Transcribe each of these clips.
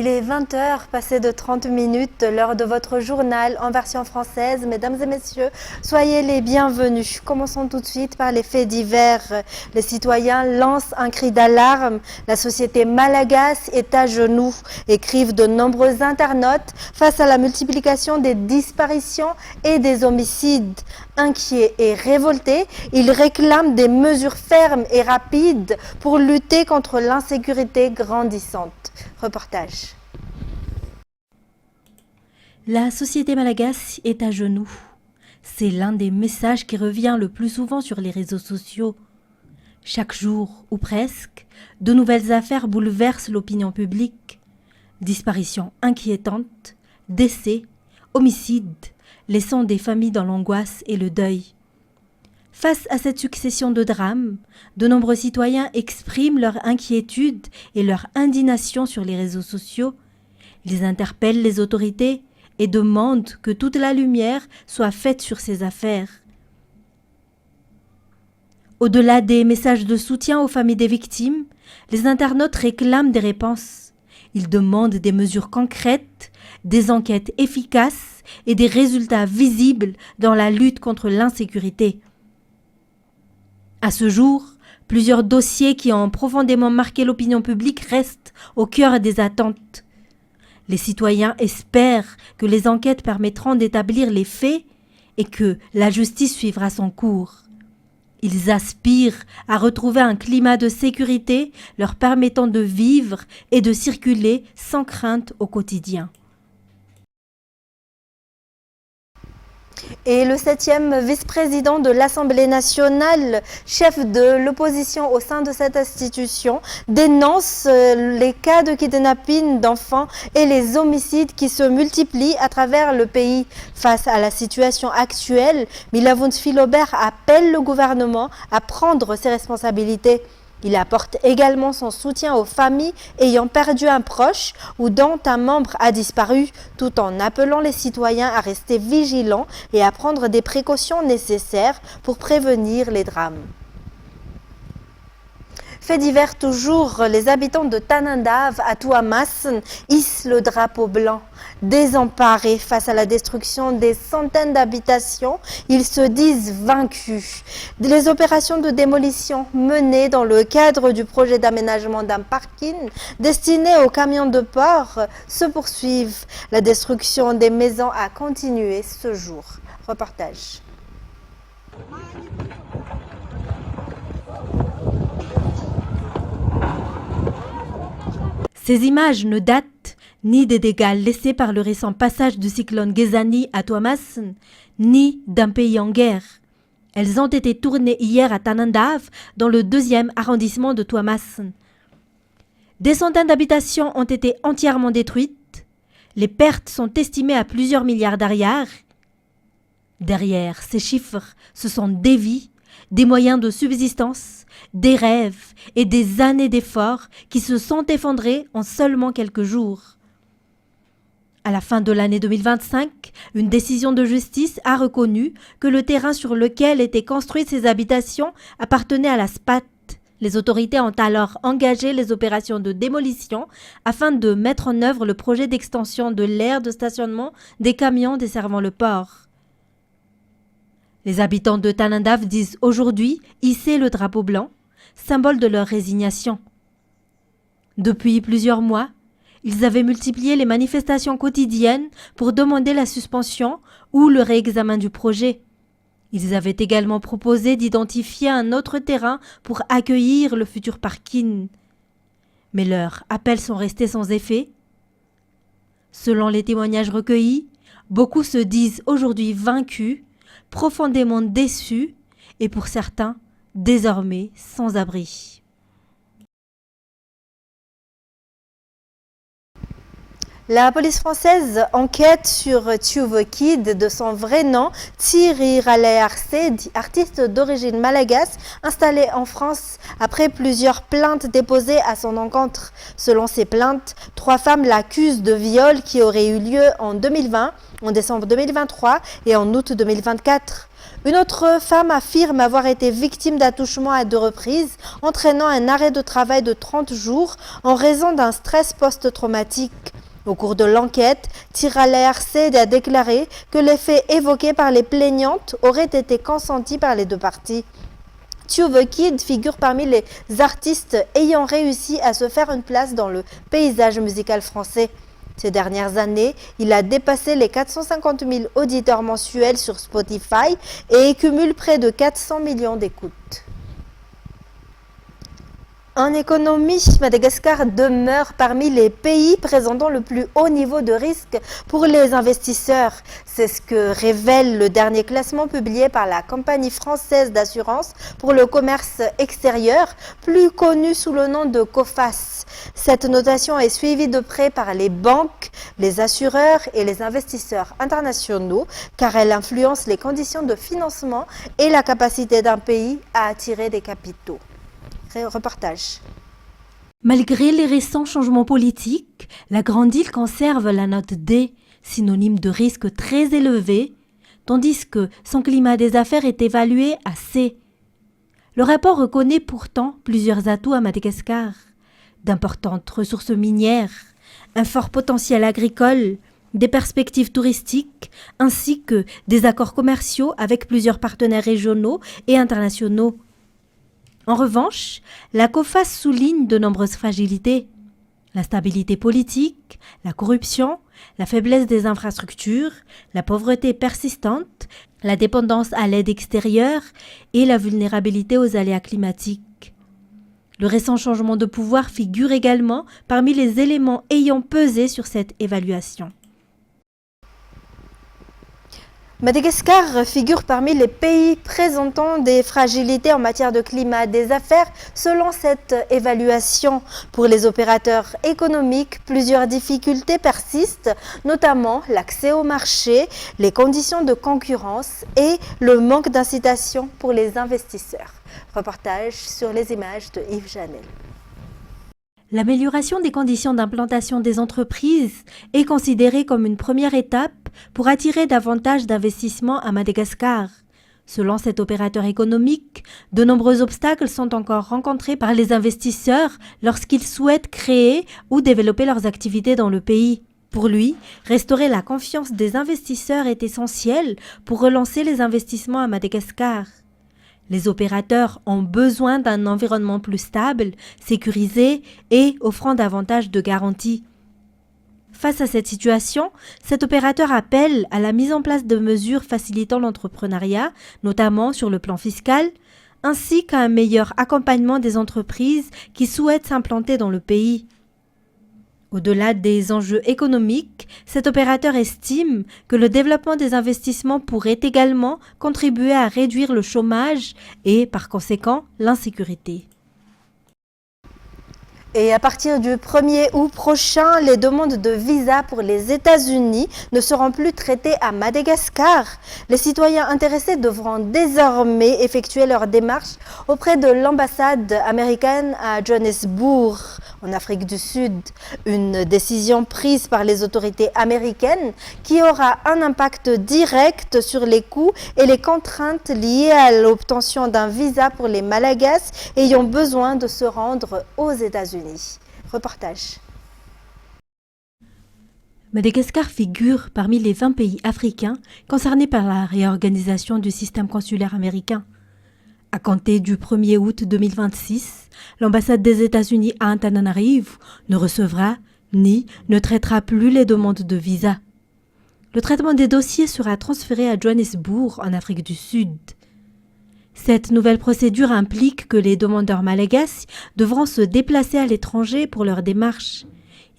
Il est 20 h, passé de 30 minutes, l'heure de votre journal en version française. Mesdames et messieurs, soyez les bienvenus. Commençons tout de suite par les faits divers. Les citoyens lancent un cri d'alarme. La société malagasy est à genoux, écrivent de nombreux internautes face à la multiplication des disparitions et des homicides. Inquiets et révoltés, ils réclament des mesures fermes et rapides pour lutter contre l'insécurité grandissante. Reportage. La société malagasy est à genoux. C'est l'un des messages qui revient le plus souvent sur les réseaux sociaux. Chaque jour, ou presque, de nouvelles affaires bouleversent l'opinion publique. Disparitions inquiétantes, décès, homicides, laissant des familles dans l'angoisse et le deuil. Face à cette succession de drames, de nombreux citoyens expriment leur inquiétude et leur indignation sur les réseaux sociaux. Ils interpellent les autorités et demandent que toute la lumière soit faite sur ces affaires. Au-delà des messages de soutien aux familles des victimes, les internautes réclament des réponses. Ils demandent des mesures concrètes, des enquêtes efficaces et des résultats visibles dans la lutte contre l'insécurité. À ce jour, plusieurs dossiers qui ont profondément marqué l'opinion publique restent au cœur des attentes. Les citoyens espèrent que les enquêtes permettront d'établir les faits et que la justice suivra son cours. Ils aspirent à retrouver un climat de sécurité leur permettant de vivre et de circuler sans crainte au quotidien. Et le 7e vice-président de l'Assemblée nationale, chef de l'opposition au sein de cette institution, dénonce les cas de kidnapping d'enfants et les homicides qui se multiplient à travers le pays. Face à la situation actuelle, Milavund Philobert appelle le gouvernement à prendre ses responsabilités. Il apporte également son soutien aux familles ayant perdu un proche ou dont un membre a disparu, tout en appelant les citoyens à rester vigilants et à prendre des précautions nécessaires pour prévenir les drames. Fait divers toujours, les habitants de Tanandav à Tuamasin hissent le drapeau blanc. Désemparés face à la destruction des centaines d'habitations, ils se disent vaincus. Les opérations de démolition menées dans le cadre du projet d'aménagement d'un parking destiné aux camions de port se poursuivent. La destruction des maisons a continué ce jour. Reportage. Ces images ne datent ni des dégâts laissés par le récent passage du cyclone Gezani à Tuamasin, ni d'un pays en guerre. Elles ont été tournées hier à Tanandav, dans le 2e arrondissement de Tuamasin. Des centaines d'habitations ont été entièrement détruites. Les pertes sont estimées à plusieurs milliards d'ariars. Derrière ces chiffres, ce sont des vies, des moyens de subsistance, des rêves et des années d'efforts qui se sont effondrés en seulement quelques jours. À la fin de l'année 2025, une décision de justice a reconnu que le terrain sur lequel étaient construites ces habitations appartenait à la SPAT. Les autorités ont alors engagé les opérations de démolition afin de mettre en œuvre le projet d'extension de l'aire de stationnement des camions desservant le port. Les habitants de Tanandav disent aujourd'hui hisser le drapeau blanc, symbole de leur résignation. Depuis plusieurs mois, ils avaient multiplié les manifestations quotidiennes pour demander la suspension ou le réexamen du projet. Ils avaient également proposé d'identifier un autre terrain pour accueillir le futur parking. Mais leurs appels sont restés sans effet. Selon les témoignages recueillis, beaucoup se disent aujourd'hui vaincus, profondément déçus et pour certains, désormais sans abri. La police française enquête sur Tjuve Kid, de son vrai nom, Thierry Rallet-Arce, artiste d'origine malagasy, installé en France après plusieurs plaintes déposées à son encontre. Selon ces plaintes, 3 femmes l'accusent de viol qui aurait eu lieu en 2020 en décembre 2023 et en août 2024. Une autre femme affirme avoir été victime d'attouchements à 2 reprises, entraînant un arrêt de travail de 30 jours en raison d'un stress post-traumatique. Au cours de l'enquête, Tira l'ARC a déclaré que les faits évoqués par les plaignantes auraient été consentis par les 2 parties. Tue the Kid figure parmi les artistes ayant réussi à se faire une place dans le paysage musical français. Ces dernières années, il a dépassé les 450 000 auditeurs mensuels sur Spotify et cumule près de 400 millions d'écoutes. En économie, Madagascar demeure parmi les pays présentant le plus haut niveau de risque pour les investisseurs. C'est ce que révèle le dernier classement publié par la compagnie française d'assurance pour le commerce extérieur, plus connue sous le nom de COFAS. Cette notation est suivie de près par les banques, les assureurs et les investisseurs internationaux, car elle influence les conditions de financement et la capacité d'un pays à attirer des capitaux. Reportage. Malgré les récents changements politiques, la Grande Île conserve la note D, synonyme de risque très élevé, tandis que son climat des affaires est évalué à C. Le rapport reconnaît pourtant plusieurs atouts à Madagascar, d'importantes ressources minières, un fort potentiel agricole, des perspectives touristiques, ainsi que des accords commerciaux avec plusieurs partenaires régionaux et internationaux. En revanche, la COFAS souligne de nombreuses fragilités. L'instabilité politique, la corruption, la faiblesse des infrastructures, la pauvreté persistante, la dépendance à l'aide extérieure et la vulnérabilité aux aléas climatiques. Le récent changement de pouvoir figure également parmi les éléments ayant pesé sur cette évaluation. Madagascar figure parmi les pays présentant des fragilités en matière de climat des affaires selon cette évaluation. Pour les opérateurs économiques, plusieurs difficultés persistent, notamment l'accès au marché, les conditions de concurrence et le manque d'incitation pour les investisseurs. Reportage sur les images de Yves Janel. L'amélioration des conditions d'implantation des entreprises est considérée comme une première étape pour attirer davantage d'investissements à Madagascar. Selon cet opérateur économique, de nombreux obstacles sont encore rencontrés par les investisseurs lorsqu'ils souhaitent créer ou développer leurs activités dans le pays. Pour lui, restaurer la confiance des investisseurs est essentiel pour relancer les investissements à Madagascar. Les opérateurs ont besoin d'un environnement plus stable, sécurisé et offrant davantage de garanties. Face à cette situation, cet opérateur appelle à la mise en place de mesures facilitant l'entrepreneuriat, notamment sur le plan fiscal, ainsi qu'à un meilleur accompagnement des entreprises qui souhaitent s'implanter dans le pays. Au-delà des enjeux économiques, cet opérateur estime que le développement des investissements pourrait également contribuer à réduire le chômage et, par conséquent, l'insécurité. Et à partir du 1er août prochain, les demandes de visa pour les États-Unis ne seront plus traitées à Madagascar. Les citoyens intéressés devront désormais effectuer leurs démarches auprès de l'ambassade américaine à Johannesburg, en Afrique du Sud. Une décision prise par les autorités américaines qui aura un impact direct sur les coûts et les contraintes liées à l'obtention d'un visa pour les Malagasy ayant besoin de se rendre aux États-Unis. Reportage. Madagascar figure parmi les 20 pays africains concernés par la réorganisation du système consulaire américain. À compter du 1er août 2026, l'ambassade des États-Unis à Antananarivo ne recevra ni ne traitera plus les demandes de visa. Le traitement des dossiers sera transféré à Johannesburg, en Afrique du Sud. Cette nouvelle procédure implique que les demandeurs malagasy devront se déplacer à l'étranger pour leurs démarches.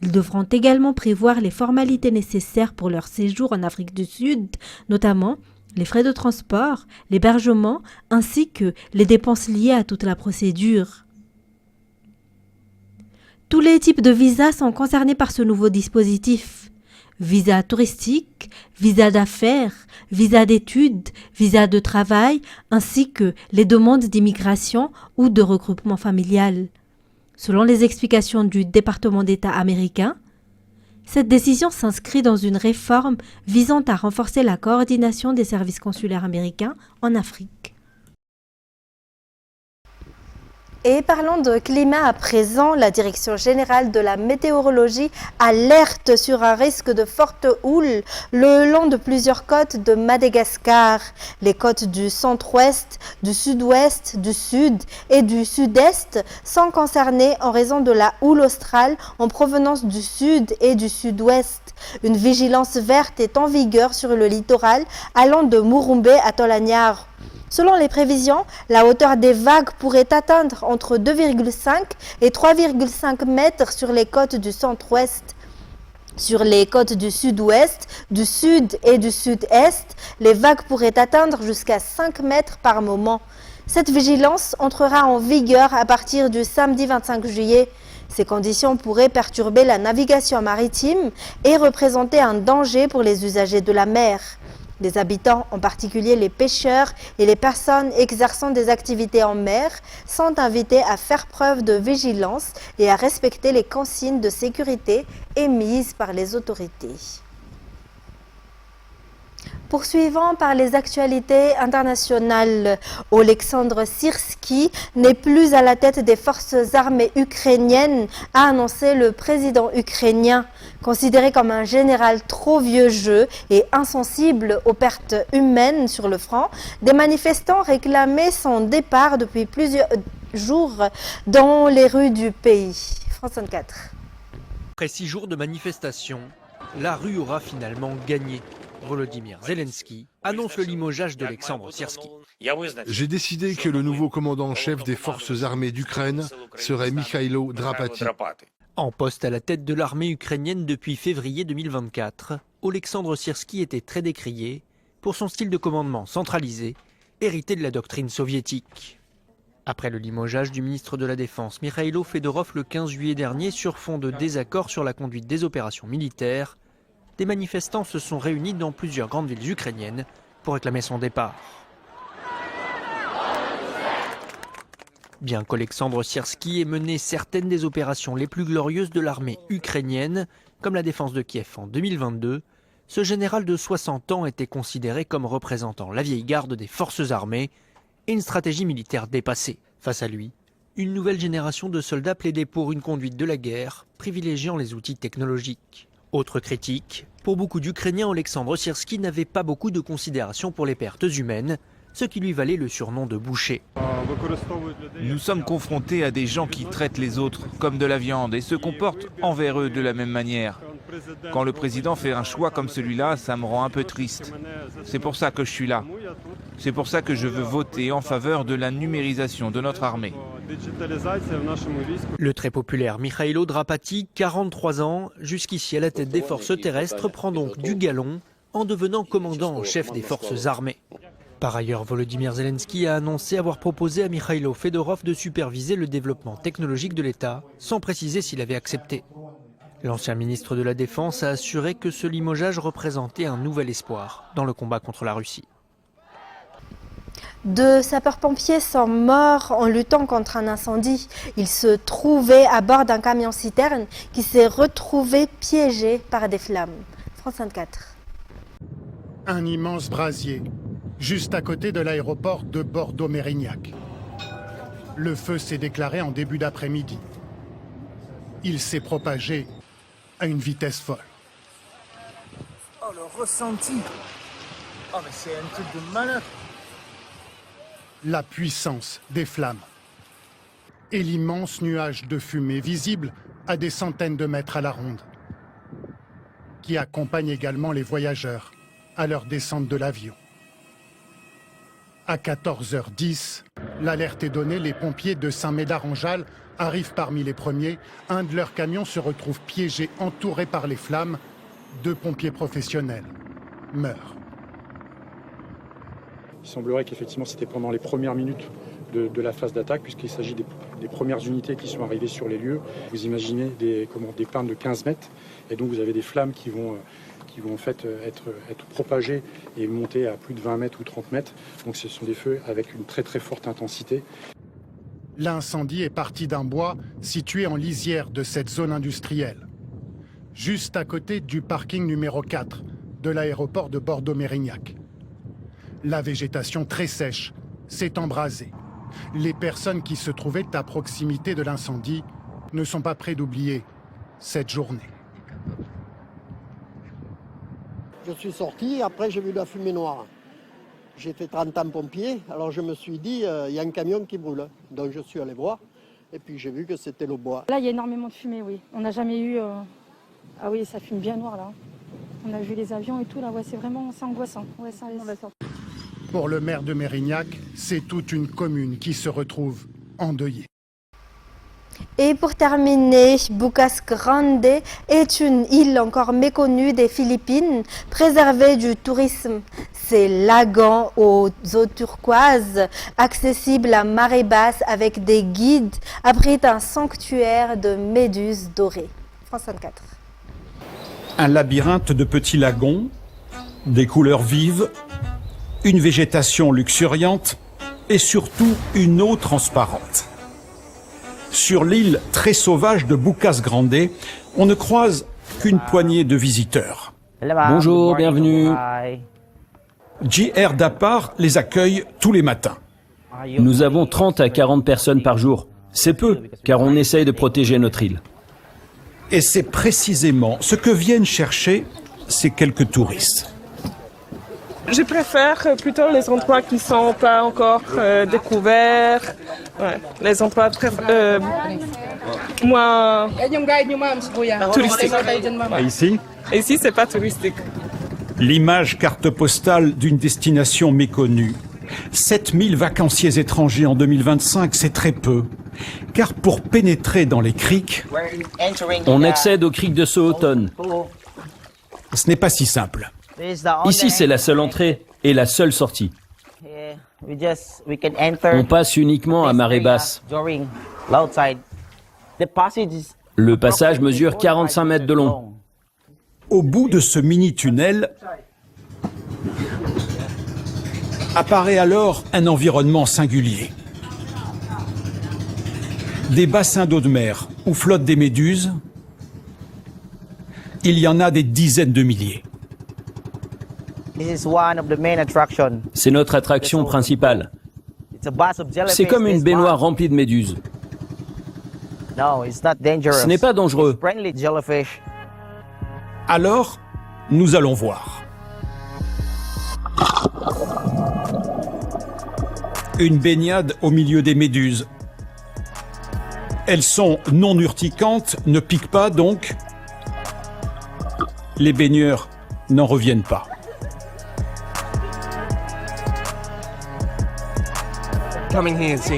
Ils devront également prévoir les formalités nécessaires pour leur séjour en Afrique du Sud, notamment les frais de transport, l'hébergement, ainsi que les dépenses liées à toute la procédure. Tous les types de visas sont concernés par ce nouveau dispositif. Visa touristique, visa d'affaires, visa d'études, visa de travail, ainsi que les demandes d'immigration ou de regroupement familial. Selon les explications du département d'État américain, Cette décision s'inscrit dans une réforme visant à renforcer la coordination des services consulaires américains en Afrique. Et parlons de climat à présent, la Direction générale de la météorologie alerte sur un risque de forte houle le long de plusieurs côtes de Madagascar. Les côtes du centre-ouest, du sud-ouest, du sud et du sud-est sont concernées en raison de la houle australe en provenance du sud et du sud-ouest. Une vigilance verte est en vigueur sur le littoral allant de Murumbe à Tolagnar. Selon les prévisions, la hauteur des vagues pourrait atteindre entre 2,5 et 3,5 mètres sur les côtes du centre-ouest. Sur les côtes du sud-ouest, du sud et du sud-est, les vagues pourraient atteindre jusqu'à 5 mètres par moment. Cette vigilance entrera en vigueur à partir du samedi 25 juillet. Ces conditions pourraient perturber la navigation maritime et représenter un danger pour les usagers de la mer. Les habitants, en particulier les pêcheurs et les personnes exerçant des activités en mer, sont invités à faire preuve de vigilance et à respecter les consignes de sécurité émises par les autorités. Poursuivant par les actualités internationales, Oleksandr Syrski n'est plus à la tête des forces armées ukrainiennes, a annoncé le président ukrainien. Considéré comme un général trop vieux jeu et insensible aux pertes humaines sur le front, des manifestants réclamaient son départ depuis plusieurs jours dans les rues du pays. France 24. Après 6 jours de manifestations, la rue aura finalement gagné. Volodymyr Zelensky annonce le limogeage d'Oleksandr Syrski. J'ai décidé que le nouveau commandant en chef des forces armées d'Ukraine serait Mikhailo Drapati. En poste à la tête de l'armée ukrainienne depuis février 2024, Oleksandr Syrski était très décrié pour son style de commandement centralisé, hérité de la doctrine soviétique. Après le limogeage du ministre de la Défense Mikhailo Fedorov le 15 juillet dernier sur fond de désaccord sur la conduite des opérations militaires, des manifestants se sont réunis dans plusieurs grandes villes ukrainiennes pour réclamer son départ. Bien qu'Oleksandr Syrski ait mené certaines des opérations les plus glorieuses de l'armée ukrainienne, comme la défense de Kiev en 2022, ce général de 60 ans était considéré comme représentant la vieille garde des forces armées et une stratégie militaire dépassée. Face à lui, une nouvelle génération de soldats plaidait pour une conduite de la guerre, privilégiant les outils technologiques. Autre critique, pour beaucoup d'Ukrainiens, Oleksandr Syrski n'avait pas beaucoup de considération pour les pertes humaines, ce qui lui valait le surnom de boucher. Nous sommes confrontés à des gens qui traitent les autres comme de la viande et se comportent envers eux de la même manière. Quand le président fait un choix comme celui-là, ça me rend un peu triste. C'est pour ça que je suis là. C'est pour ça que je veux voter en faveur de la numérisation de notre armée. Le très populaire Mikhailo Drapati, 43 ans, jusqu'ici à la tête des forces terrestres, prend donc du galon en devenant commandant en chef des forces armées. Par ailleurs, Volodymyr Zelensky a annoncé avoir proposé à Mikhailo Fedorov de superviser le développement technologique de l'État, sans préciser s'il avait accepté. L'ancien ministre de la Défense a assuré que ce limogeage représentait un nouvel espoir dans le combat contre la Russie. 2 sapeurs-pompiers sont morts en luttant contre un incendie. Ils se trouvaient à bord d'un camion-citerne qui s'est retrouvé piégé par des flammes. France 24. Un immense brasier, juste à côté de l'aéroport de Bordeaux-Mérignac. Le feu s'est déclaré en début d'après-midi. Il s'est propagé à une vitesse folle. Oh, le ressenti! Oh, mais c'est un truc de malade! La puissance des flammes et l'immense nuage de fumée visible à des centaines de mètres à la ronde, qui accompagne également les voyageurs à leur descente de l'avion. À 14h10, l'alerte est donnée, les pompiers de Saint-Médard-en-Jalles arrivent parmi les premiers. Un de leurs camions se retrouve piégé, entouré par les flammes. 2 pompiers professionnels meurent. Il semblerait qu'effectivement c'était pendant les premières minutes de la phase d'attaque, puisqu'il s'agit des premières unités qui sont arrivées sur les lieux. Vous imaginez des plaintes de 15 mètres, et donc vous avez des flammes qui vont en fait être propagées et monter à plus de 20 mètres ou 30 mètres. Donc ce sont des feux avec une très très forte intensité. L'incendie est parti d'un bois situé en lisière de cette zone industrielle. juste à côté du parking numéro 4 de l'aéroport de Bordeaux-Mérignac. La végétation très sèche s'est embrasée. Les personnes qui se trouvaient à proximité de l'incendie ne sont pas près d'oublier cette journée. Je suis sorti, après j'ai vu la fumée noire. J'ai fait 30 ans pompier, alors je me suis dit, il y a un camion qui brûle. Donc je suis allé voir, et puis j'ai vu que c'était le bois. Là, il y a énormément de fumée, oui. On n'a jamais eu... Ah oui, ça fume bien noir, là. On a vu les avions et tout, là. Ouais, c'est angoissant. Ouais, ça va sortir. Pour le maire de Mérignac, c'est toute une commune qui se retrouve endeuillée. Et pour terminer, Bucas Grande est une île encore méconnue des Philippines, préservée du tourisme. Ces lagons aux eaux turquoises, accessibles à marée basse avec des guides, abritent un sanctuaire de méduses dorées. France 24. Un labyrinthe de petits lagons, des couleurs vives, une végétation luxuriante et surtout une eau transparente. Sur l'île très sauvage de Bucas Grande, on ne croise qu'une poignée de visiteurs. Bonjour, bienvenue. JR Dapar les accueille tous les matins. Nous avons 30 à 40 personnes par jour. C'est peu, car on essaye de protéger notre île. Et c'est précisément ce que viennent chercher ces quelques touristes. Je préfère plutôt les endroits qui ne sont pas encore découverts, les endroits moins touristiques. Ici ? Ici, c'est pas touristique. L'image carte postale d'une destination méconnue. 7000 vacanciers étrangers en 2025, c'est très peu. Car pour pénétrer dans les criques, on accède aux criques de Sohoton. Ce n'est pas si simple. Ici, c'est la seule entrée et la seule sortie. On passe uniquement à marée basse. Le passage mesure 45 mètres de long. Au bout de ce mini-tunnel, apparaît alors un environnement singulier. Des bassins d'eau de mer où flottent des méduses. Il y en a des dizaines de milliers. C'est notre attraction principale. C'est comme une baignoire remplie de méduses. Ce n'est pas dangereux. Alors, nous allons voir. Une baignade au milieu des méduses. Elles sont non urticantes, ne piquent pas donc. Les baigneurs n'en reviennent pas.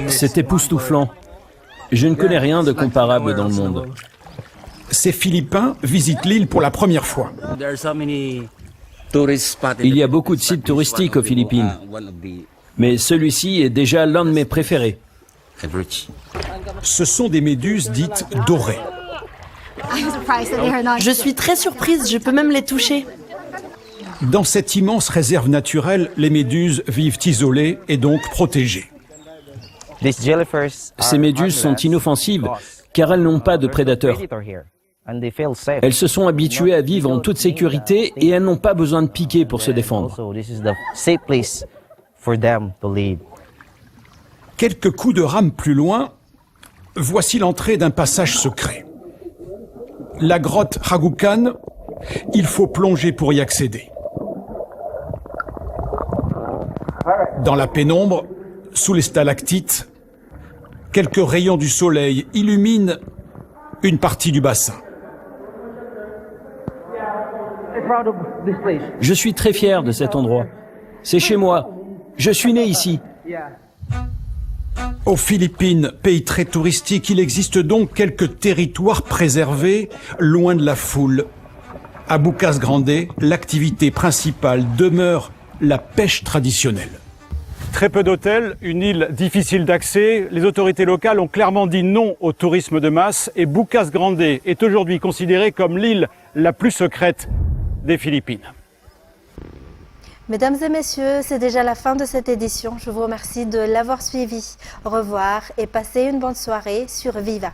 C'est époustouflant. Je ne connais rien de comparable dans le monde. Ces Philippins visitent l'île pour la première fois. Il y a beaucoup de sites touristiques aux Philippines, mais celui-ci est déjà l'un de mes préférés. Ce sont des méduses dites dorées. Je suis très surprise, je peux même les toucher. Dans cette immense réserve naturelle, les méduses vivent isolées et donc protégées. Ces méduses sont inoffensives car elles n'ont pas de prédateurs. Elles se sont habituées à vivre en toute sécurité et elles n'ont pas besoin de piquer pour se défendre. Quelques coups de rame plus loin, voici l'entrée d'un passage secret. La grotte Ragukan, il faut plonger pour y accéder. Dans la pénombre, sous les stalactites, quelques rayons du soleil illuminent une partie du bassin. Je suis très fier de cet endroit. C'est chez moi. Je suis né ici. Aux Philippines, pays très touristique, il existe donc quelques territoires préservés, loin de la foule. À Bucas Grande, l'activité principale demeure la pêche traditionnelle. Très peu d'hôtels, une île difficile d'accès. Les autorités locales ont clairement dit non au tourisme de masse et Bucas Grande est aujourd'hui considérée comme l'île la plus secrète des Philippines. Mesdames et messieurs, c'est déjà la fin de cette édition. Je vous remercie de l'avoir suivi. Au revoir et passez une bonne soirée sur Viva.